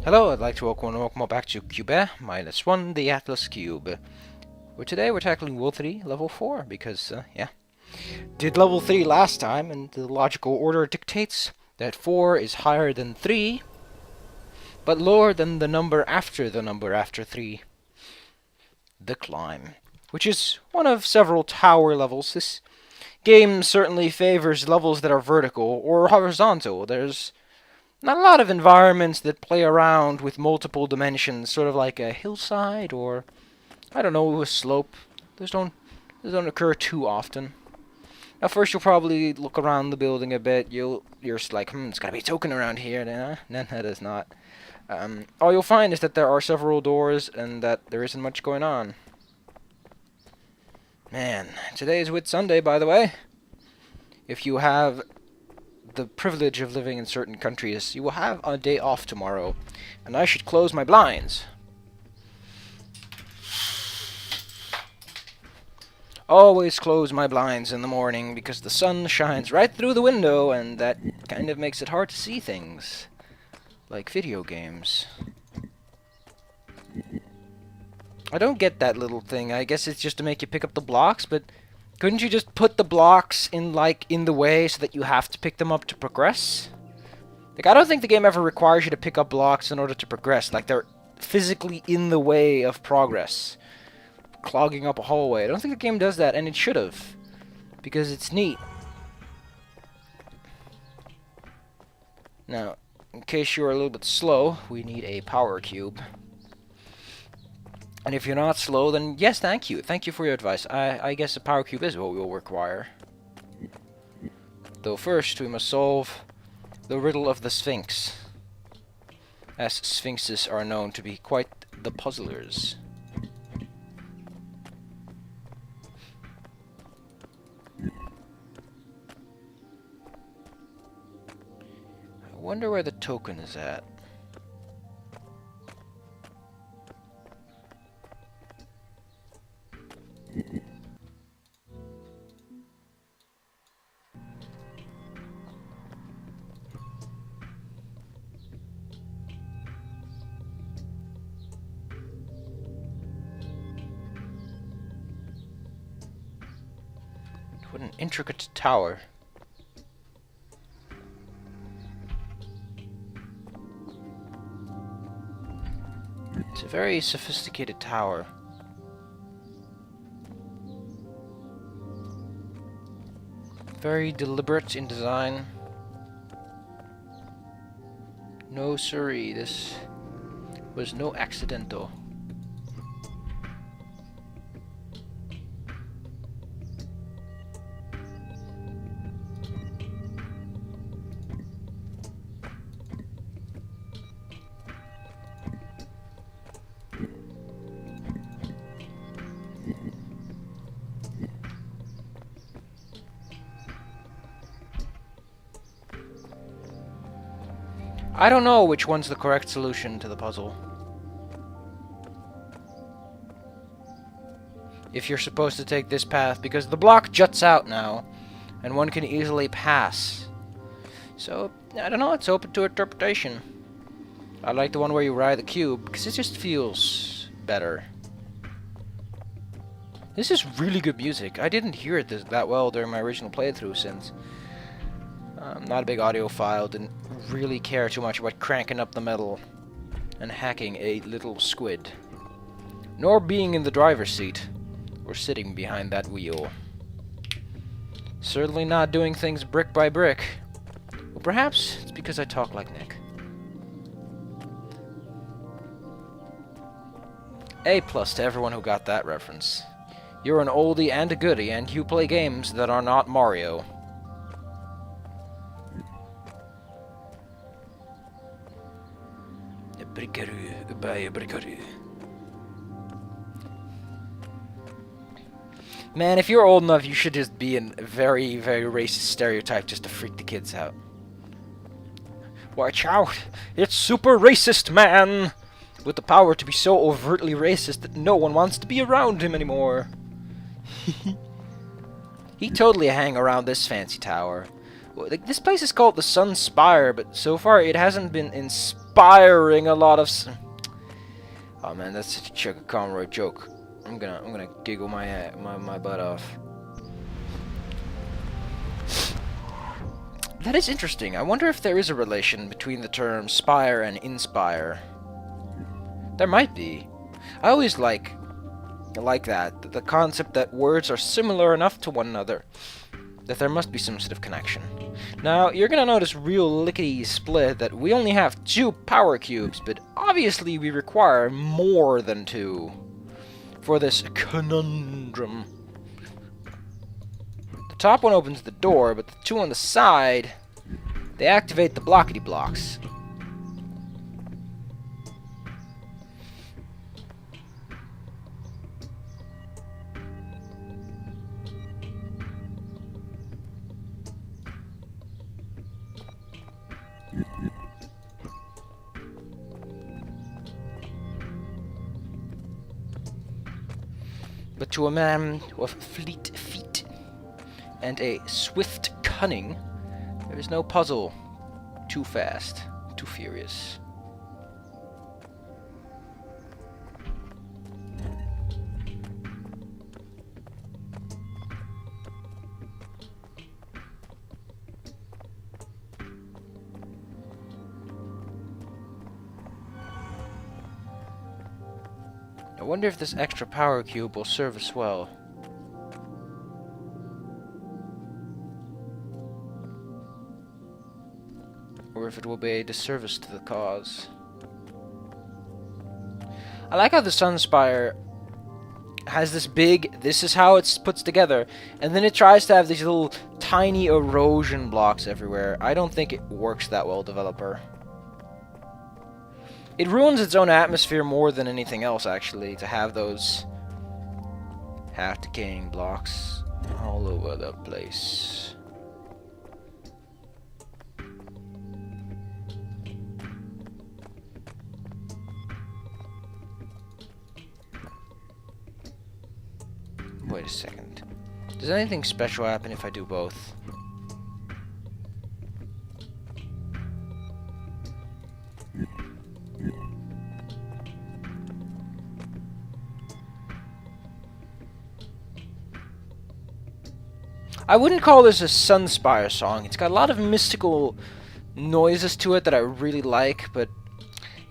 Hello, I'd like to welcome back to Qbeh-1, the Atlas Cube. Today we're tackling World 3, Level 4, because, yeah. Did Level 3 last time, and the logical order dictates that 4 is higher than 3, but lower than the number after 3. The Climb. Which is one of several tower levels. This game certainly favors levels that are vertical or horizontal. There's not a lot of environments that play around with multiple dimensions, sort of like a hillside or, I don't know, a slope. Those don't occur too often. Now, first you'll probably look around the building a bit. You're just like, it's gotta be a token around here. No, that is not. All you'll find is that there are several doors and that there isn't much going on. Man, today is Whit Sunday, by the way. If you have the privilege of living in certain countries, you will have a day off tomorrow, and I should close my blinds. Always close my blinds in the morning because the sun shines right through the window, and that kind of makes it hard to see things, like video games. I don't get that little thing. I guess it's just to make you pick up the blocks, but couldn't you just put the blocks in the way so that you have to pick them up to progress? Like, I don't think the game ever requires you to pick up blocks in order to progress. Like, they're physically in the way of progress. Clogging up a hallway. I don't think the game does that, and it should have. Because it's neat. Now, in case you're a little bit slow, we need a power cube. And if you're not slow, then yes, thank you. Thank you for your advice. I guess a power cube is what we will require. Though first, we must solve the riddle of the Sphinx, as sphinxes are known to be quite the puzzlers. I wonder where the token is at. What an intricate tower. It's a very sophisticated tower. Very deliberate in design. No siree, this was no accidental. I don't know which one's the correct solution to the puzzle. If you're supposed to take this path, because the block juts out now, and one can easily pass. So, I don't know, it's open to interpretation. I like the one where you ride the cube, because it just feels better. This is really good music. I didn't hear it that well during my original playthrough, since I'm not a big audiophile, didn't really care too much about cranking up the metal and hacking a little squid, nor being in the driver's seat or sitting behind that wheel. Certainly not doing things brick by brick. Well, perhaps it's because I talk like Nick. A+ to everyone who got that reference. You're an oldie and a goodie, and you play games that are not Mario. Man, if you're old enough, you should just be a very, very racist stereotype just to freak the kids out. Watch out! It's super racist, man! With the power to be so overtly racist that no one wants to be around him anymore. He totally hang around this fancy tower. This place is called the Sun Spire, but so far it hasn't been inspiring a lot of... Oh man, that's such a Chuck Conroy joke. I'm gonna giggle my butt off. That is interesting. I wonder if there is a relation between the terms spire and inspire. There might be. I always like that. The concept that words are similar enough to one another that there must be some sort of connection. Now, you're gonna notice real lickety-split that we only have 2 power cubes, but obviously we require more than 2 for this conundrum. The top one opens the door, but the 2 on the side, they activate the blockety blocks. But to a man of fleet feet and a swift cunning, there is no puzzle too fast, too furious. I wonder if this extra power cube will serve us well. Or if it will be a disservice to the cause. I like how the Sunspire has this big, this is how it's put together, and then it tries to have these little tiny erosion blocks everywhere. I don't think it works that well, developer. It ruins its own atmosphere more than anything else, actually, to have those half-decaying blocks all over the place. Wait a second. Does anything special happen if I do both? I wouldn't call this a Sunspire song. It's got a lot of mystical noises to it that I really like, but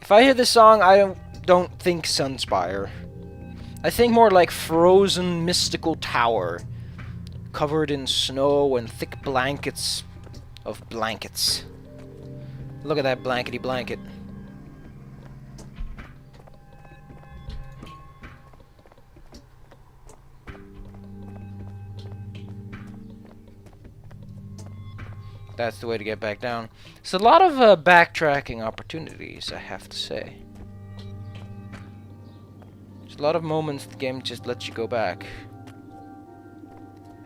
if I hear this song, I don't think Sunspire. I think more like frozen mystical tower, covered in snow and thick blankets of blankets. Look at that blankety blanket. That's the way to get back down. It's a lot of backtracking opportunities, I have to say. There's a lot of moments the game just lets you go back.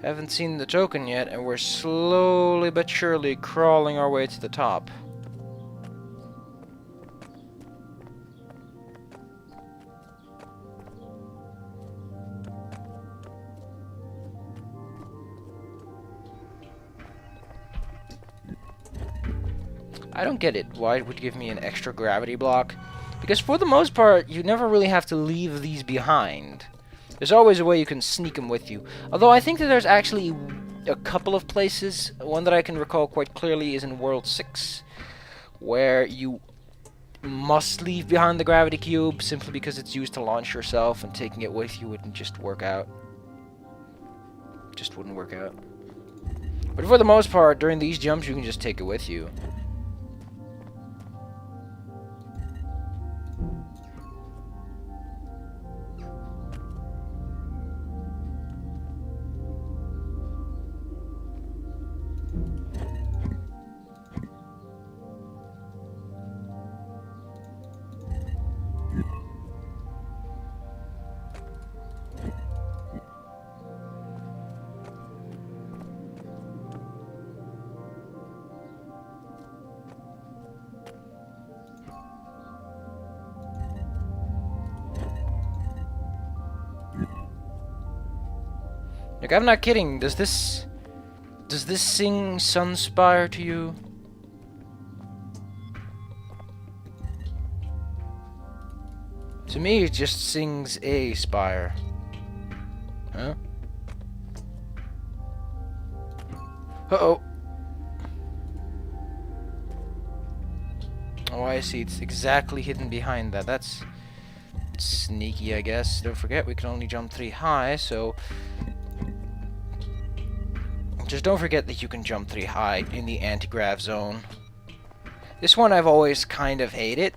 Haven't seen the token yet, and we're slowly but surely crawling our way to the top. I don't get it, why it would give me an extra gravity block. Because for the most part, you never really have to leave these behind. There's always a way you can sneak them with you. Although I think that there's actually a couple of places. One that I can recall quite clearly is in World 6, where you must leave behind the gravity cube simply because it's used to launch yourself, and taking it with you wouldn't just work out. Just wouldn't work out. But for the most part, during these jumps, you can just take it with you. Like, I'm not kidding. Does this sing Sunspire to you? To me, it just sings a spire. Huh? Uh-oh. Oh, I see. It's exactly hidden behind that. That's sneaky, I guess. Don't forget, we can only jump 3 high, so... Just don't forget that you can jump 3 high in the anti-grav zone. This one I've always kind of hated,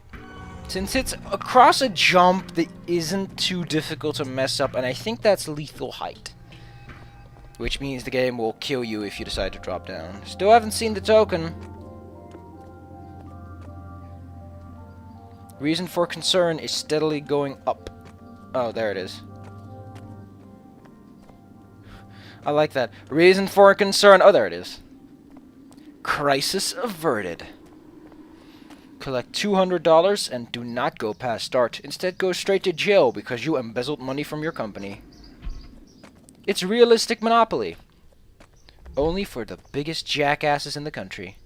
since it's across a jump that isn't too difficult to mess up, and I think that's lethal height. Which means the game will kill you if you decide to drop down. Still haven't seen the token. Reason for concern is steadily going up. Oh, there it is. I like that. Reason for concern. Oh, there it is. Crisis averted. Collect $200 and do not go past start. Instead, go straight to jail because you embezzled money from your company. It's realistic Monopoly. Only for the biggest jackasses in the country.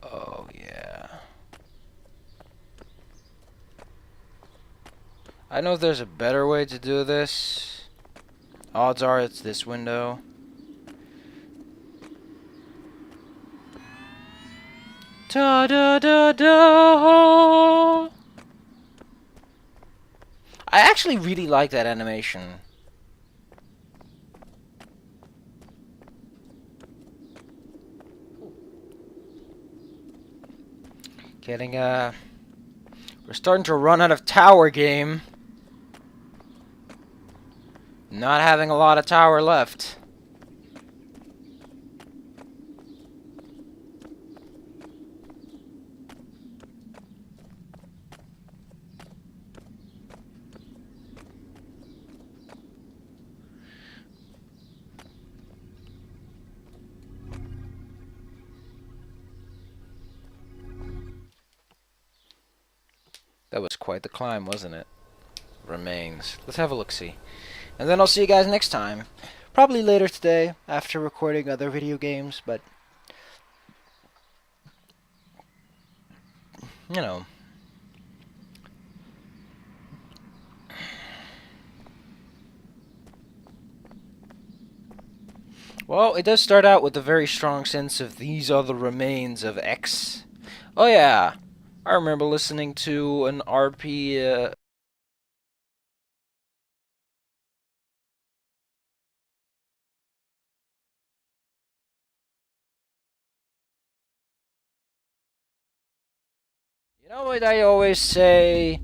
Oh, yeah. I know there's a better way to do this. Odds are it's this window. Da da da da. I actually really like that animation. We're starting to run out of tower game. Not having a lot of tower left. That was quite the climb, wasn't it? Remains. Let's have a look-see. And then I'll see you guys next time. Probably later today, after recording other video games, but... You know. Well, it does start out with a very strong sense of these are the remains of X. Oh yeah, I remember listening to an RP... You know what I always say?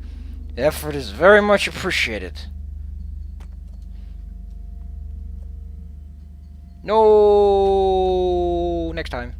Effort is very much appreciated. No, next time.